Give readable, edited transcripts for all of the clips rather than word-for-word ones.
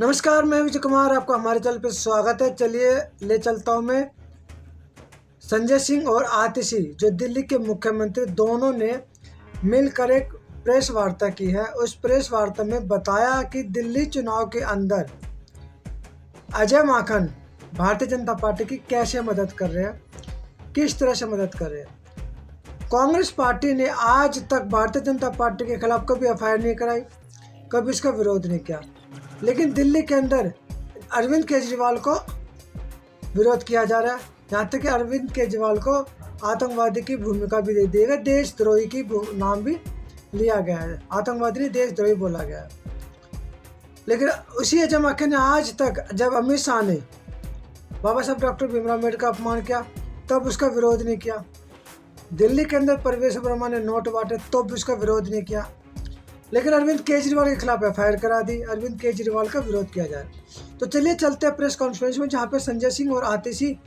नमस्कार, मैं विजय कुमार, आपका हमारे चैनल पे स्वागत है। चलिए ले चलता हूँ मैं संजय सिंह और आतिशी, जो दिल्ली के मुख्यमंत्री, दोनों ने मिलकर एक प्रेस वार्ता की है। उस प्रेस वार्ता में बताया कि दिल्ली चुनाव के अंदर अजय माकन भारतीय जनता पार्टी की कैसे मदद कर रहे हैं, किस तरह से मदद कर रहे हैं। कांग्रेस पार्टी ने आज तक भारतीय जनता पार्टी के खिलाफ कभी एफआईआर नहीं कराई, कभी इसका विरोध नहीं किया, लेकिन दिल्ली के अंदर अरविंद केजरीवाल को विरोध किया जा रहा है। यहाँ तक कि अरविंद केजरीवाल को आतंकवादी की भूमिका भी दे दी गई, देशद्रोही की नाम भी लिया गया है, आतंकवादी नहीं देशद्रोही बोला गया है। लेकिन उसी अजय माकन ने आज तक, जब अमित शाह ने बाबा साहब डॉक्टर भीमराव अम्बेडकर का अपमान किया तब उसका विरोध नहीं किया। दिल्ली के अंदर परवेश वर्मा ने नोट बांटे तो भी उसका विरोध नहीं किया। लेकिन अरविंद केजरीवाल के खिलाफ एफआईआर करा दी, अरविंद केजरीवाल का विरोध किया जाए। तो चलिए चलते हैं प्रेस कॉन्फ्रेंस में, जहाँ पे संजय सिंह और आतिशी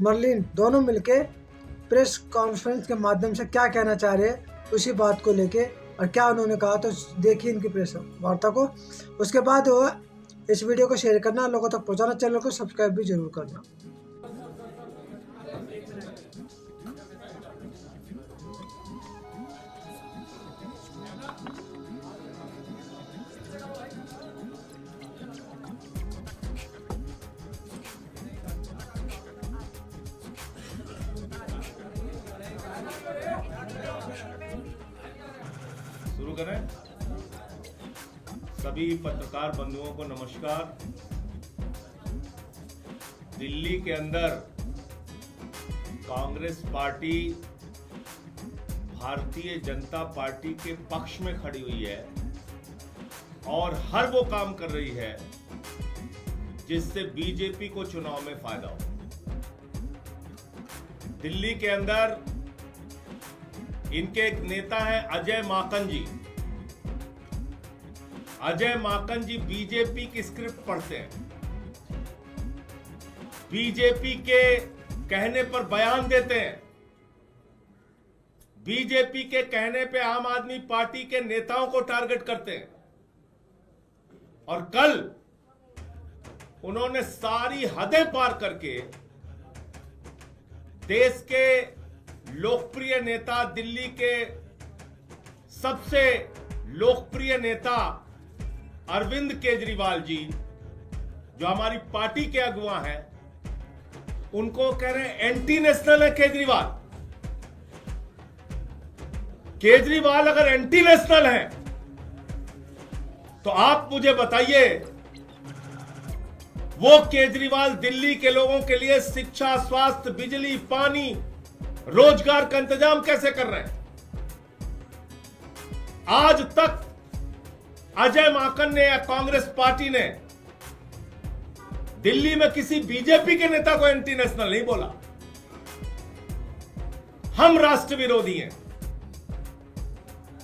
मरलिन दोनों मिलके प्रेस कॉन्फ्रेंस के माध्यम से क्या कहना चाह रहे हैं उसी बात को लेके, और क्या उन्होंने कहा। तो देखिए इनकी प्रेस वार्ता को, उसके बाद इस वीडियो को शेयर करना, लोगों तक पहुँचाना, चैनल को सब्सक्राइब भी जरूर करना। शुरू करें। सभी पत्रकार बंधुओं को नमस्कार। दिल्ली के अंदर कांग्रेस पार्टी भारतीय जनता पार्टी के पक्ष में खड़ी हुई है और हर वो काम कर रही है जिससे बीजेपी को चुनाव में फायदा हो। दिल्ली के अंदर इनके एक नेता है अजय माकन जी। अजय माकन जी बीजेपी की स्क्रिप्ट पढ़ते हैं, बीजेपी के कहने पर बयान देते हैं, बीजेपी के कहने पे आम आदमी पार्टी के नेताओं को टारगेट करते हैं। और कल उन्होंने सारी हदें पार करके देश के लोकप्रिय नेता, दिल्ली के सबसे लोकप्रिय नेता अरविंद केजरीवाल जी, जो हमारी पार्टी के अगुवा हैं, उनको कह रहे हैं एंटी नेशनल है केजरीवाल। केजरीवाल अगर एंटी नेशनल है तो आप मुझे बताइए, वो केजरीवाल दिल्ली के लोगों के लिए शिक्षा, स्वास्थ्य, बिजली, पानी, रोजगार का इंतजाम कैसे कर रहे हैं? आज तक अजय माकन ने या कांग्रेस पार्टी ने दिल्ली में किसी बीजेपी के नेता को एंटी नेशनल नहीं बोला। हम राष्ट्र विरोधी हैं,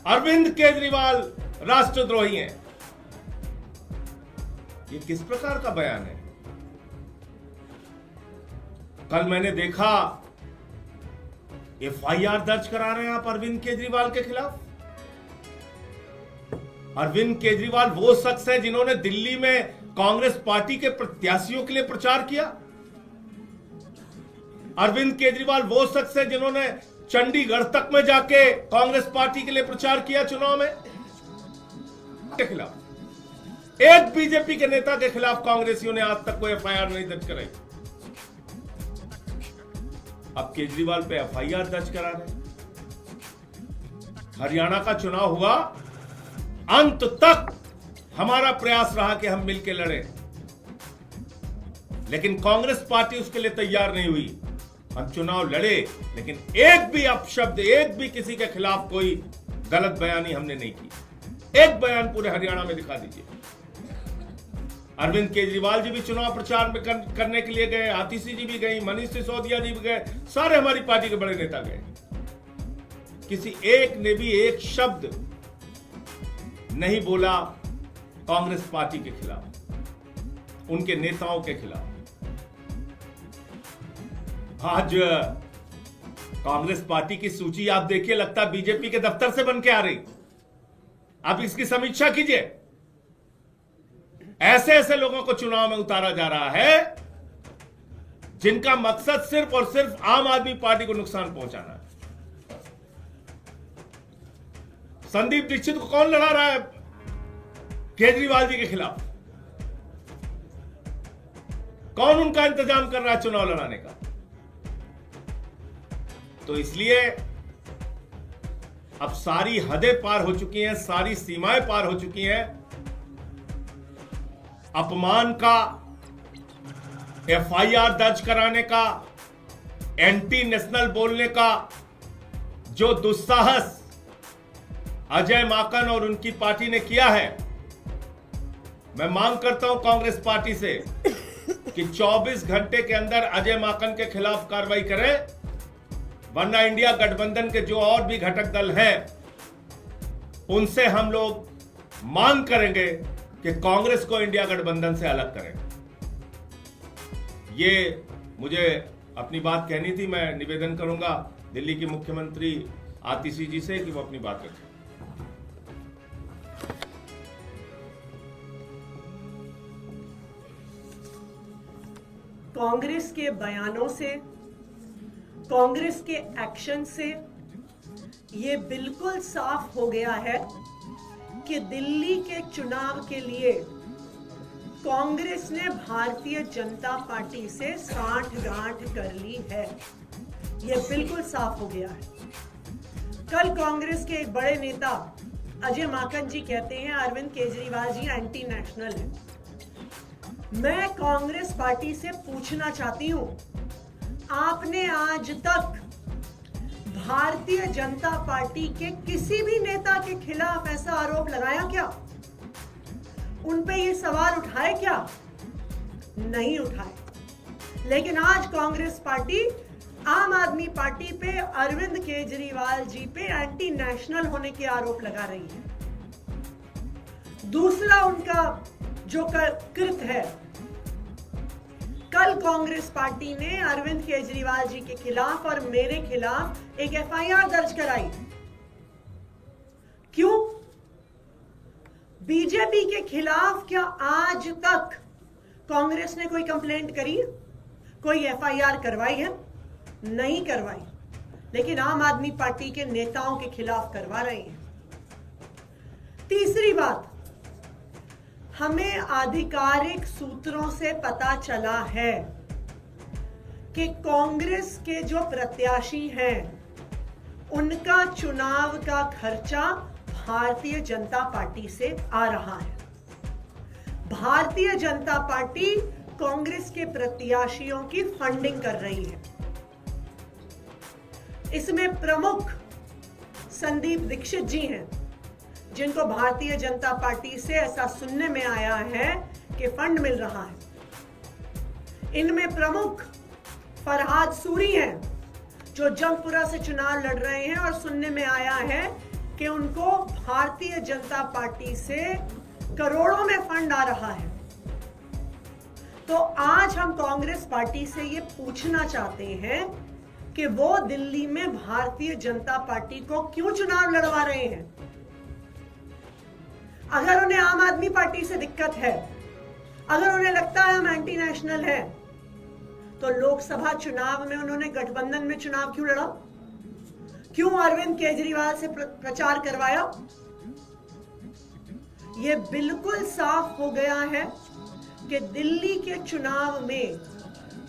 अरविंद केजरीवाल राष्ट्रद्रोही हैं। ये किस प्रकार का बयान है? कल मैंने देखा एफआईआर दर्ज करा रहे हैं आप अरविंद केजरीवाल के खिलाफ। अरविंद केजरीवाल वो शख्स है जिन्होंने दिल्ली में कांग्रेस पार्टी के प्रत्याशियों के लिए प्रचार किया। अरविंद केजरीवाल वो शख्स है जिन्होंने चंडीगढ़ तक में जाके कांग्रेस पार्टी के लिए प्रचार किया चुनाव में। के खिलाफ एक बीजेपी के नेता के खिलाफ कांग्रेसियों ने आज तक कोई एफआईआर नहीं दर्ज कराई। अब केजरीवाल पे एफआईआर दर्ज करा रहे। हरियाणा का चुनाव हुआ, अंत तक हमारा प्रयास रहा कि हम मिलकर लड़ें, लेकिन कांग्रेस पार्टी उसके लिए तैयार नहीं हुई। हम चुनाव लड़े, लेकिन एक भी अपशब्द, एक भी किसी के खिलाफ कोई गलत बयानी हमने नहीं की। एक बयान पूरे हरियाणा में दिखा दीजिए। अरविंद केजरीवाल जी भी चुनाव प्रचार में करने के लिए गए, आतिशी जी भी गई, मनीष सिसोदिया जी भी गए, सारे हमारी पार्टी के बड़े नेता गए। किसी एक ने भी एक शब्द नहीं बोला कांग्रेस पार्टी के खिलाफ, उनके नेताओं के खिलाफ। आज कांग्रेस पार्टी की सूची आप देखिए, लगता है बीजेपी के दफ्तर से बन के आ रही। आप इसकी समीक्षा कीजिए। ऐसे ऐसे लोगों को चुनाव में उतारा जा रहा है जिनका मकसद सिर्फ और सिर्फ आम आदमी पार्टी को नुकसान पहुंचाना है। संदीप दीक्षित को कौन लड़ा रहा है केजरीवाल जी के खिलाफ? कौन उनका इंतजाम कर रहा है चुनाव लड़ाने का? तो इसलिए अब सारी हदें पार हो चुकी हैं, सारी सीमाएं पार हो चुकी हैं। अपमान का, एफआईआर दर्ज कराने का, एंटी नेशनल बोलने का जो दुस्साहस अजय माकन और उनकी पार्टी ने किया है, मैं मांग करता हूं कांग्रेस पार्टी से कि 24 घंटे के अंदर अजय माकन के खिलाफ कार्रवाई करें, वरना इंडिया गठबंधन के जो और भी घटक दल हैं उनसे हम लोग मांग करेंगे कि कांग्रेस को इंडिया गठबंधन से अलग करें। ये मुझे अपनी बात कहनी थी। मैं निवेदन करूंगा दिल्ली की मुख्यमंत्री आतिशी जी से कि वो अपनी बात रखें। कांग्रेस के बयानों से, कांग्रेस के एक्शन से ये बिल्कुल साफ हो गया है कि दिल्ली के चुनाव के लिए कांग्रेस ने भारतीय जनता पार्टी से साठगांठ कर ली है। ये बिल्कुल साफ हो गया है। कल कांग्रेस के एक बड़े नेता अजय माकन जी कहते हैं अरविंद केजरीवाल जी एंटी नेशनल है। मैं कांग्रेस पार्टी से पूछना चाहती हूं, आपने आज तक भारतीय जनता पार्टी के किसी भी नेता के खिलाफ ऐसा आरोप लगाया क्या? उन पे ये सवाल उठाए क्या? नहीं उठाए। लेकिन आज कांग्रेस पार्टी आम आदमी पार्टी पे, अरविंद केजरीवाल जी पे एंटी नेशनल होने के आरोप लगा रही है। दूसरा उनका जो कृत है, कल कांग्रेस पार्टी ने अरविंद केजरीवाल जी के खिलाफ और मेरे खिलाफ एक एफआईआर दर्ज कराई। क्यों? बीजेपी के खिलाफ क्या आज तक कांग्रेस ने कोई कंप्लेंट करी, कोई एफआईआर करवाई है? नहीं करवाई। लेकिन आम आदमी पार्टी के नेताओं के खिलाफ करवा रही है। तीसरी बात, हमें आधिकारिक सूत्रों से पता चला है कि कांग्रेस के जो प्रत्याशी हैं उनका चुनाव का खर्चा भारतीय जनता पार्टी से आ रहा है। भारतीय जनता पार्टी कांग्रेस के प्रत्याशियों की फंडिंग कर रही है। इसमें प्रमुख संदीप दीक्षित जी हैं, जिनको भारतीय जनता पार्टी से ऐसा सुनने में आया है कि फंड मिल रहा है। इनमें प्रमुख फरहाद सूरी हैं, जो जंगपुरा से चुनाव लड़ रहे हैं और सुनने में आया है कि उनको भारतीय जनता पार्टी से करोड़ों में फंड आ रहा है। तो आज हम कांग्रेस पार्टी से ये पूछना चाहते हैं कि वो दिल्ली में भारतीय जनता पार्टी को क्यों चुनाव लड़वा रहे हैं। अगर उन्हें आम आदमी पार्टी से दिक्कत है, अगर उन्हें लगता है हम एंटी नेशनल हैं, तो लोकसभा चुनाव में उन्होंने गठबंधन में चुनाव क्यों लड़ा? क्यों अरविंद केजरीवाल से प्रचार करवाया? यह बिल्कुल साफ हो गया है कि दिल्ली के चुनाव में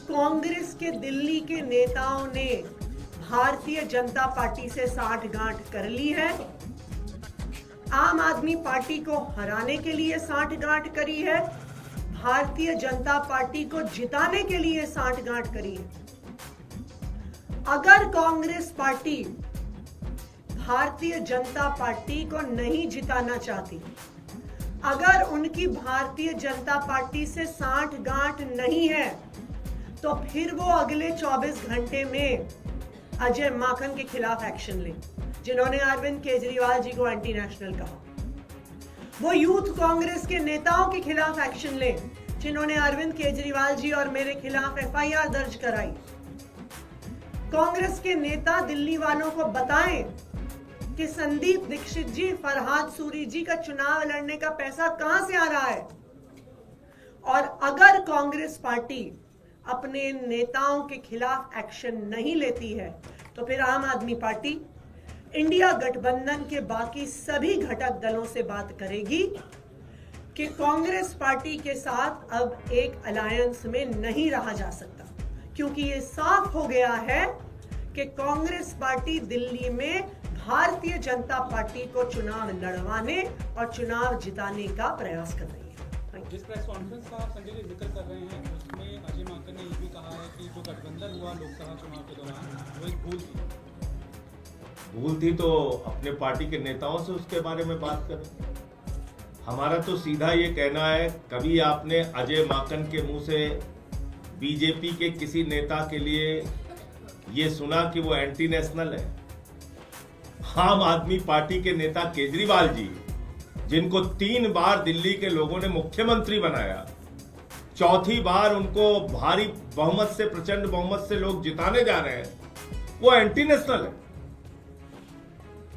कांग्रेस के दिल्ली के नेताओं ने भारतीय जनता पार्टी से साठगांठ कर ली है। आम आदमी पार्टी को हराने के लिए साठगांठ करी है, भारतीय जनता पार्टी को जिताने के लिए साठगांठ करी है। अगर कांग्रेस पार्टी भारतीय जनता पार्टी को नहीं जिताना चाहती, अगर उनकी भारतीय जनता पार्टी से साठगांठ नहीं है, तो फिर वो अगले 24 घंटे में अजय माकन के खिलाफ एक्शन ले, जिन्होंने अरविंद केजरीवाल जी को एंटी नेशनल कहा। वो यूथ कांग्रेस के नेताओं के खिलाफ एक्शन ले, जिन्होंने अरविंद केजरीवाल जी और मेरे खिलाफ एफआईआर दर्ज कराई। कांग्रेस के नेता दिल्ली वालों को बताएं कि संदीप दीक्षित जी, फरहाद सूरी जी का चुनाव लड़ने का पैसा कहां से आ रहा है। और अगर कांग्रेस पार्टी अपने नेताओं के खिलाफ एक्शन नहीं लेती है तो फिर आम आदमी पार्टी इंडिया गठबंधन के बाकी सभी घटक दलों से बात करेगी कि कांग्रेस पार्टी के साथ अब एक अलायंस में नहीं रहा जा सकता, क्योंकि ये साफ हो गया है कि कांग्रेस पार्टी दिल्ली में भारतीय जनता पार्टी को चुनाव लड़वाने और चुनाव जिताने का प्रयास कर रही है। जिस प्रेस कॉन्फ्रेंस का आप संजय जी जिक्र कर रहे हैं उसमें अजय माकन ने ये भी कहा है कि जो गठबंधन हुआ लोकसभा चुनाव के दौरान वो एक भूल थी तो अपने पार्टी के नेताओं से उसके बारे में बात करें। हमारा तो सीधा ये कहना है, कभी आपने अजय माकन के मुंह से बीजेपी के किसी नेता के लिए ये सुना कि वो एंटी नेशनल है? आम आदमी पार्टी के नेता केजरीवाल जी, जिनको 3 बार दिल्ली के लोगों ने मुख्यमंत्री बनाया, चौथी बार उनको भारी बहुमत से, प्रचंड बहुमत से लोग जिताने जा रहे हैं, वो एंटी नेशनल है।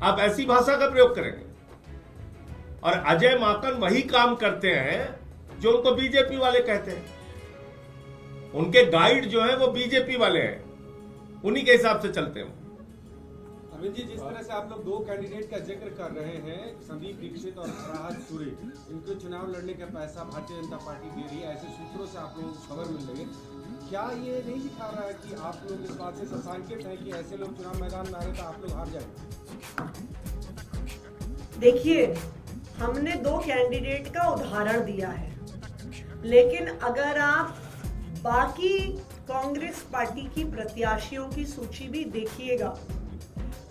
आप ऐसी भाषा का प्रयोग करेंगे? और अजय माकन वही काम करते हैं जो उनको बीजेपी वाले कहते हैं। उनके गाइड जो हैं वो बीजेपी वाले हैं, उन्हीं के हिसाब से चलते हैं। अरविंद जी, जिस तरह से आप लोग 2 कैंडिडेट का जिक्र कर रहे हैं, संदीप दीक्षित और राहत सूरी, इनको चुनाव लड़ने का पैसा भारतीय जनता पार्टी दे रही है, ऐसे सूत्रों से आप लोगों को खबर मिल रही है। क्या ये नहीं दिखा रहा है कि आप लोग इस बात से सशंकित हैं कि ऐसे लोग चुनाव मैदान में आ रहे तो आप लोग हार जाएंगे? देखिए, हमने 2 कैंडिडेट का उदाहरण दिया है, लेकिन अगर आप बाकी कांग्रेस पार्टी की प्रत्याशियों की सूची भी देखिएगा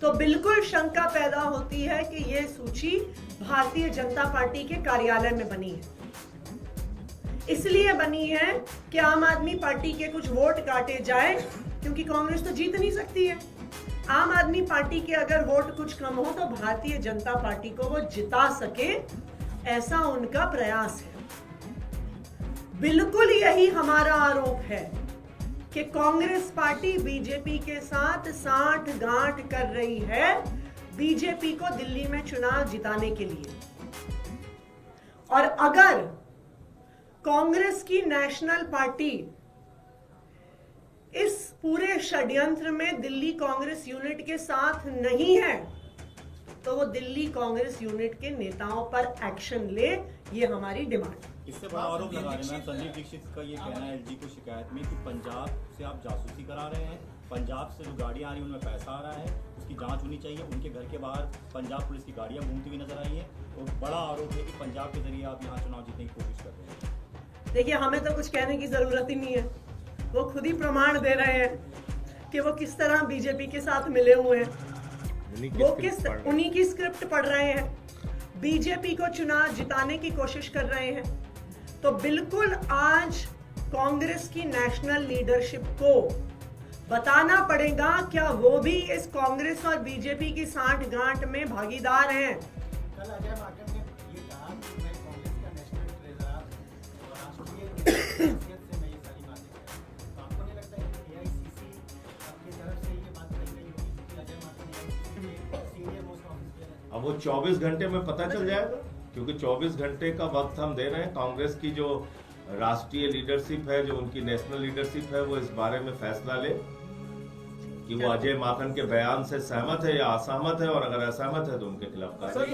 तो बिल्कुल शंका पैदा होती है कि यह सूची भारतीय जनता पार्टी के कार्यालय में बनी है। इसलिए बनी है कि आम आदमी पार्टी के कुछ वोट काटे जाए, क्योंकि कांग्रेस तो जीत नहीं सकती है। आम आदमी पार्टी के अगर वोट कुछ कम हो तो भारतीय जनता पार्टी को वो जिता सके, ऐसा उनका प्रयास है। बिल्कुल यही हमारा आरोप है कि कांग्रेस पार्टी बीजेपी के साथ साठ-गांठ कर रही है बीजेपी को दिल्ली में चुनाव जिताने के लिए। और अगर कांग्रेस की नेशनल पार्टी इस पूरे षड्यंत्र में दिल्ली कांग्रेस यूनिट के साथ नहीं है तो वो दिल्ली कांग्रेस यूनिट के नेताओं पर एक्शन ले, ये हमारी डिमांड है। इससे बड़ा आरोप लगा रहे हैं संदीप दीक्षित का ये कहना है एलजी को शिकायत में कि पंजाब से आप जासूसी करा रहे हैं, पंजाब से जो गाड़ियां आ रही हैं उनमें पैसा आ रहा है, उसकी जांच होनी चाहिए। उनके घर के बाहर पंजाब पुलिस की गाड़ियां घूमती हुई नजर आई हैं और बड़ा आरोप है कि पंजाब के जरिए आप यहाँ चुनाव जीतने की कोशिश कर रहे हैं। देखिए, हमें तो कुछ कहने की जरूरत ही नहीं है, वो खुद ही प्रमाण दे रहे हैं कि वो किस तरह बीजेपी के साथ मिले हुए हैं, वो उन्हीं की स्क्रिप्ट पढ़ रहे हैं, बीजेपी को चुनाव जिताने की कोशिश कर रहे हैं। तो बिल्कुल आज कांग्रेस की नेशनल लीडरशिप को बताना पड़ेगा क्या वो भी इस कांग्रेस और बीजेपी की साठ-गांठ में भागीदार हैं। कल अजय माकन ने ये कहा कि मैं कांग्रेस का नेशनल ट्रेजरर और राष्ट्रीय हैसियत से मैं ये सारी बातें कर रहा हूं। तो आपको नहीं लगता है कि एआईसीसी अपनी तरफ से ये बात कही गई होगी कि अजय माकन एआईसीसी के सीनियर मोस्ट ऑफिसर है? अब वो 24 घंटे में पता चल जाएगा, क्योंकि 24 घंटे का वक्त हम दे रहे हैं। कांग्रेस की जो राष्ट्रीय लीडरशिप है, जो उनकी नेशनल लीडरशिप है, वो इस बारे में फैसला ले कि वो अजय माकन के बयान से सहमत है या असहमत है, और अगर असहमत है तो उनके खिलाफ कार्रवाई।